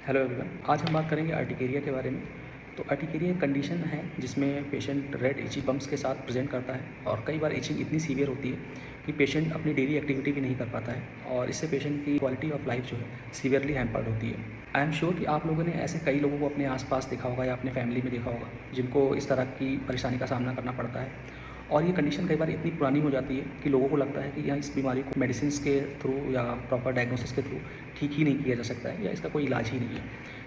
Hello everyone, आज हम बात करेंगे अर्टिकेरिया के बारे में। तो अर्टिकेरिया एक कंडीशन है जिसमें पेशेंट रेड इची बम्प्स के साथ प्रेजेंट करता है और कई बार इचिंग इतनी सीवियर होती है कि पेशेंट अपनी डेली एक्टिविटी भी नहीं कर पाता है और इससे पेशेंट की क्वालिटी ऑफ लाइफ जो है सीवियरली हैम्पर्ड होती है। आई एम श्योर कि आप लोगों ने ऐसे कई लोगों को अपने आसपास देखा होगा या अपने फैमिली में देखा होगा जिनको इस तरह की परेशानी का सामना करना पड़ता है। और ये कंडीशन कई बार इतनी पुरानी हो जाती है कि लोगों को लगता है कि यहाँ इस बीमारी को मेडिसिन के थ्रू या प्रॉपर डायग्नोसिस के थ्रू ठीक ही नहीं किया जा सकता है या इसका कोई इलाज ही नहीं है।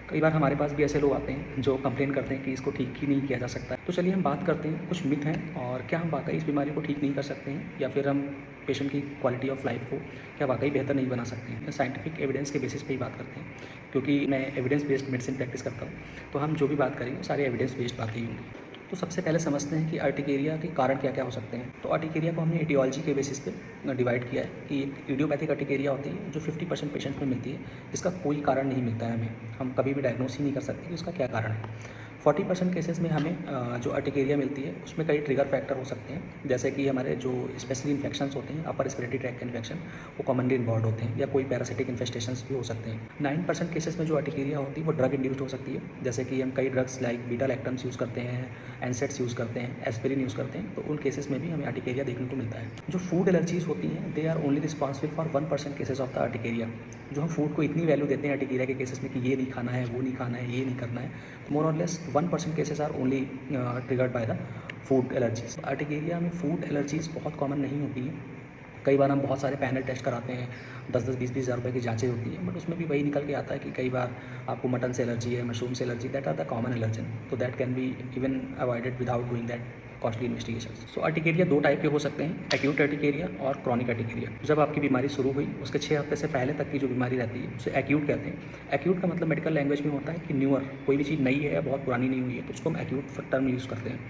कई बार हमारे पास भी ऐसे लोग आते हैं जो कंप्लेन करते हैं कि इसको ठीक ही नहीं किया जा सकता है। तो चलिए हम बात करते हैं कुछ मिथ हैं और क्या हम वाकई इस बीमारी को ठीक नहीं कर सकते हैं या फिर हम पेशेंट की क्वालिटी ऑफ लाइफ को क्या वाकई बेहतर नहीं बना सकते हैं। साइंटिफिक एविडेंस के बेसिस पे ही बात करते हैं क्योंकि मैं एविडेंस बेस्ड मेडिसिन प्रैक्टिस करता हूँ, तो हम जो भी बात करेंगे सारे एविडेंस बेस्ड बातें ही होंगी। तो सबसे पहले समझते हैं कि अर्टिकेरिया के कारण क्या क्या हो सकते हैं। तो अर्टिकेरिया को हमने एटियोलॉजी के बेसिस पे डिवाइड किया है कि एक इडियोपैथिक अर्टिकेरिया होती है जो 50% पेशेंट में मिलती है, इसका कोई कारण नहीं मिलता है हमें, हम कभी भी डायग्नोस ही नहीं कर सकते कि उसका क्या कारण है। 40% केसेस में हमें जो अर्टिकेरिया मिलती है उसमें कई ट्रिगर फैक्टर हो सकते हैं, जैसे कि हमारे जो स्पेशली इन्फेक्शंस होते हैं, अपर रेस्पिरेटरी ट्रैक्ट के इन्फेक्शन वो कॉमनली इन्वॉल्व होते हैं या कोई पैरासिटिक इन्फेस्टेशंस भी हो सकते हैं। 9% केसेस में जो अर्टिकेरिया होती है वो ड्रग इंड्यूस्ड हो सकती है, जैसे कि हम कई drugs like beta lactams use करते हैं, एनसेट्स यूज़ करते हैं, एस्पिरिन यूज़ करते हैं, तो उन केसेस में भी हमें अर्टिकेरिया देखने को मिलता है। जो फूड एलर्जीज होती हैं they are only responsible for 1% cases of the urticaria. जो हम फूड को इतनी वैल्यू देते हैं अर्टिकेरिया के केसेस में कि ये नहीं खाना है, वो नहीं खाना है, ये नहीं करना है, तो मोर और less 1% cases are only triggered by the food allergies. Urticaria में फूड एलर्जीज बहुत कॉमन नहीं होती हैं। कई बार हम बहुत सारे पैनल टेस्ट कराते हैं, 10-10, 20-20 हज़ार रुपये की जांचें होती हैं, बट उसमें भी वही निकल के आता है कि कई बार आपको मटन से एलर्जी है, मशरूम से allergy, that are the common allergen, तो that can be even avoided without doing that costly investigation. So urticaria दो टाइप के हो सकते हैं, एक्यूट अर्टिकेरिया और क्रॉनिक अर्टिकेरिया। जब आपकी बीमारी शुरू हुई उसके 6 हफ्ते से पहले तक की जो बीमारी रहती है उसे एक्यूट कहते हैं। एक्यूट का मतलब मेडिकल लैंग्वेज में होता है कि न्यूअर, कोई भी चीज़ नई है या बहुत पुरानी नहीं हुई है तो उसको हम एक्यूट टर्म यूज़ करते हैं।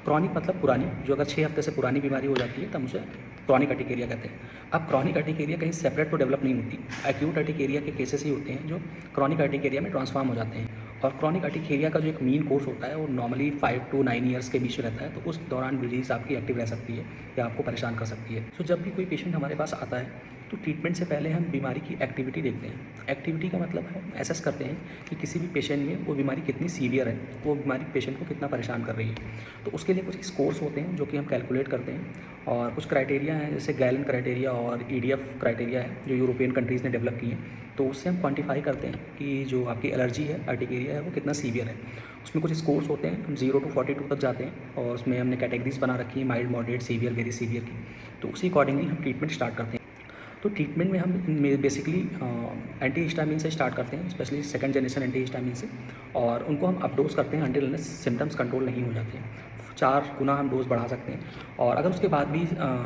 क्रॉनिक मतलब पुरानी, जो अगर 6 हफ्ते से पुरानी बीमारी हो जाती है तब उसे क्रॉनिक अर्टिकेरिया कहते हैं। अब क्रॉनिक अर्टिकेरिया कहीं सेपरेट तो डेवलप नहीं होती, एक्यूट अर्टिकेरिया के केसेस ही होते हैं जो क्रॉनिक अर्टिकेरिया में ट्रांसफॉर्म हो जाते हैं। और क्रॉनिक अर्टिकेरिया का जो एक मीन कोर्स होता है वो नॉर्मली 5 to 9 ईयर्स के बीच में रहता है, तो उस दौरान डिजीज़ आपकी एक्टिव रह सकती है या आपको परेशान कर सकती है। तो जब भी कोई पेशेंट हमारे पास आता है तो ट्रीटमेंट से पहले हम बीमारी की एक्टिविटी देखते हैं। एक्टिविटी का मतलब है एसेस करते हैं कि किसी भी पेशेंट में वो बीमारी कितनी सीवियर है, वो बीमारी पेशेंट को कितना परेशान कर रही है। तो उसके लिए कुछ स्कोर्स होते हैं जो कि हम कैलकुलेट करते हैं और कुछ क्राइटेरिया हैं जैसे गैलन क्राइटेरिया और EDF क्राइटेरिया है जो यूरोपियन कंट्रीज़ ने डेवलप की हैं। तो उससे हम क्वांटिफाई करते हैं कि जो आपकी एलर्जी है, अर्टिकेरिया है, वो कितना सीवियर है। उसमें कुछ स्कोर्स होते हैं, हम 0 to 42 तक जाते हैं और उसमें हमने कैटेगरीज बना रखी है, mild, moderate, severe, very severe की। तो उसी अकॉर्डिंगली हम ट्रीटमेंट स्टार्ट करते हैं। तो ट्रीटमेंट में हम बेसिकली एंटी हिस्टामिन से स्टार्ट करते हैं, specially second generation anti histamine से, और उनको हम अपडोज करते हैं अंटिल अनलेस सिम्टम्स कंट्रोल नहीं हो जाते हैं। 4 गुना हम डोज बढ़ा सकते हैं और अगर उसके बाद भी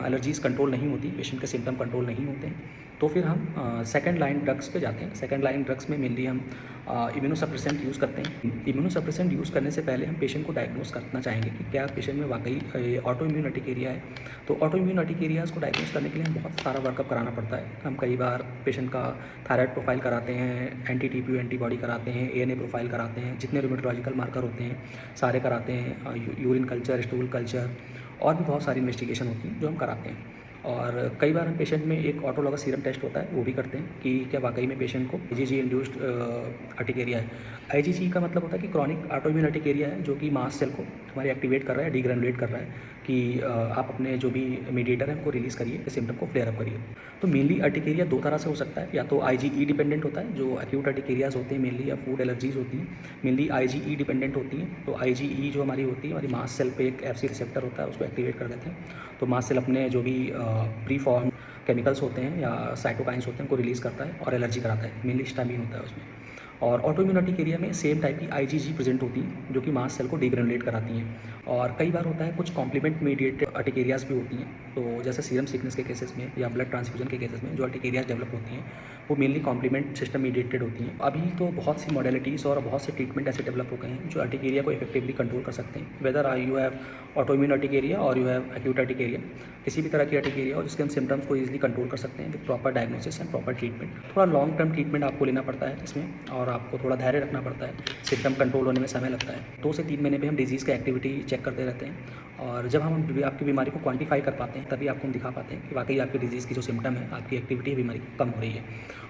एलर्जीज़ कंट्रोल नहीं होती, पेशेंट के सिम्टम कंट्रोल नहीं होते हैं, तो फिर हम सेकंड लाइन ड्रग्स पे जाते हैं। सेकंड लाइन ड्रग्स में मेनली हम इम्यूनोसप्रेसेंट यूज़ करते हैं। इम्यूनोसप्रेसेंट यूज़ करने से पहले हम पेशेंट को डायग्नोस करना चाहेंगे कि क्या पेशेंट में वाकई ऑटो इम्यून अर्टिकेरिया है। तो ऑटो इम्यून अर्टिकेरियाज़ को डायग्नोस करने के लिए हम बहुत सारा वर्कअप कराना पड़ता है। हम कई बार पेशेंट का थायराइड प्रोफाइल कराते हैं, एंटी-TPO एंटीबॉडी कराते हैं, ANA प्रोफाइल कराते हैं, जितने रूमेटोलॉजिकल मार्कर होते हैं सारे कराते हैं, यूरिन कल्चर, स्टूल कल्चर और भी बहुत सारी इन्वेस्टिगेशन होती हैं जो हम कराते हैं। और कई बार हम पेशेंट में एक ऑटोलॉगस सीरम टेस्ट होता है वो भी करते हैं कि क्या वाकई में पेशेंट को IgG इंड्यूस्ड अर्टिकेरिया है। IgG का मतलब होता है कि क्रॉनिक ऑटोइम्यून अर्टिकेरिया है जो कि मास्ट सेल को हमारे एक्टिवेट कर रहा है, डीग्रेनुलेट कर रहा है कि आप अपने जो भी मीडिएटर है उनको रिलीज़ करिए, सिम्टम को फ्लेयर अप करिए। तो मेनली अर्टिकेरिया दो तरह से हो सकता है, या तो IgE डिपेंडेंट होता है जो एक्यूट अर्टिकेरियाज होते हैं मेनली, या फूड एलर्जीज होती हैं मेनली IgE डिपेंडेंट होती हैं। तो IgE जो हमारी होती है, हमारी मास्ट सेल पे एक FC रिसेप्टर होता है, उसको एक्टिवेट कर देते हैं। तो मास्ट सेल अपने जो भी प्री फॉर्म केमिकल्स होते हैं या साइटोकाइंस होते हैं उनको रिलीज़ करता है और एलर्जी कराता है, मेनली हिस्टामिन होता है उसमें। और ऑटोइम्यून अर्टिकेरिया में सेम टाइप की IgG प्रेजेंट होती हैं जो कि मास्ट सेल को डिग्रेनुलेट कराती हैं। और कई बार होता है कुछ कॉम्प्लीमेंट मीडिएटेड अर्टिकेरियाज भी होती हैं, तो जैसे सीरम सिकनेस के केसेस में या ब्लड ट्रांसफ्यूजन के केसेस में जो अर्टिकेरियाज डेवलप होती हैं वो मेनली कॉम्प्लीमेंट सिस्टम मीडिएटेड होती हैं। अभी तो बहुत सी मॉडलिटीज़ और बहुत से ट्रीटमेंट ऐसे डेवलप हो गए हैं जो अर्टिकेरिया को इफेक्टिवली कंट्रोल कर सकते हैं, whether you have autoimmune urticaria और यू हैव एक्यूट अर्टिकेरिया, किसी भी तरह की अर्टिकेरिया हो जिसके हम सिम्टम्स को ईजिली कंट्रोल कर सकते हैं with proper diagnosis and proper treatment. थोड़ा लॉन्ग टर्म ट्रीटमेंट आपको लेना पड़ता है इसमें और आपको थोड़ा धैर्य रखना पड़ता है, सिम्टम कंट्रोल होने में समय लगता है। 2 से 3 महीने पे हम डिजीज़ की एक्टिविटी चेक करते रहते हैं और जब हम आपकी बीमारी को क्वांटिफाई कर पाते हैं तभी आपको हम दिखा पाते हैं कि वाकई आपकी डिजीज़ की जो सिम्टम है, आपकी एक्टिविटी है बीमारी की कम हो रही है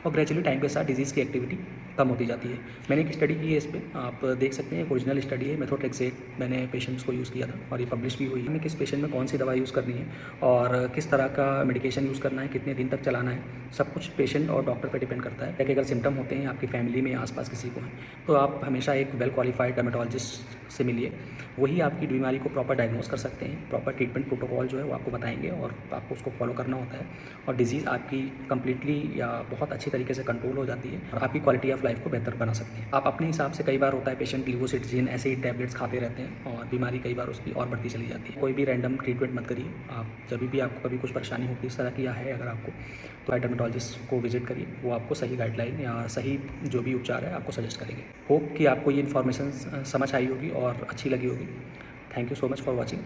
और ग्रेजुअली टाइम के साथ डिजीज़ की एक्टिविटी कम होती जाती है। मैंने एक स्टडी की है इस पे, आप देख सकते हैं, एक ओरिजिनल स्टडी है, मेथोट्रेक्सेट मैंने पेशेंट्स को यूज़ किया था और ये पब्लिश भी हुई है। किस पेशेंट में कौन सी दवा यूज़ करनी है और किस तरह का मेडिकेशन यूज़ करना है, कितने दिन तक चलाना है, सब कुछ पेशेंट और डॉक्टर पर डिपेंड करता है। कि अगर सिम्टम होते हैं आपकी फैमिली में आस-पास किसी को हैं, तो आप हमेशा एक वेल क्वालिफाइड डर्मेटोलॉजिस्ट से मिलिए, वही आपकी बीमारी को प्रॉपर डायग्नोस कर सकते हैं। प्रॉपर ट्रीटमेंट प्रोटोकॉल जो है वो आपको बताएंगे और आपको उसको फॉलो करना होता है और डिजीज़ आपकी कंप्लीटली या बहुत अच्छी तरीके से कंट्रोल हो जाती है और आपकी क्वालिटी ऑफ लाइफ को बेहतर बना सकते हैं। आप अपने हिसाब से, कई बार होता है पेशेंट लिवोसिट्रिजिन ऐसे ही टैबलेट्स खाते रहते हैं और बीमारी कई बार उसकी और बढ़ती चली जाती है। कोई भी रैंडम ट्रीटमेंट मत करिए। आप जब भी आपको कभी कुछ परेशानी होती है इस तरह की या है अगर आपको, तो डर्मेटोलॉजिस्ट को विजिट करिए, वो आपको सही गाइडलाइन या सही जो भी उपचार है आपको सजेस्ट करेंगे। होप कि आपको ये इन्फॉर्मेशन समझ आई होगी और अच्छी लगी होगी। Thank you so much for watching.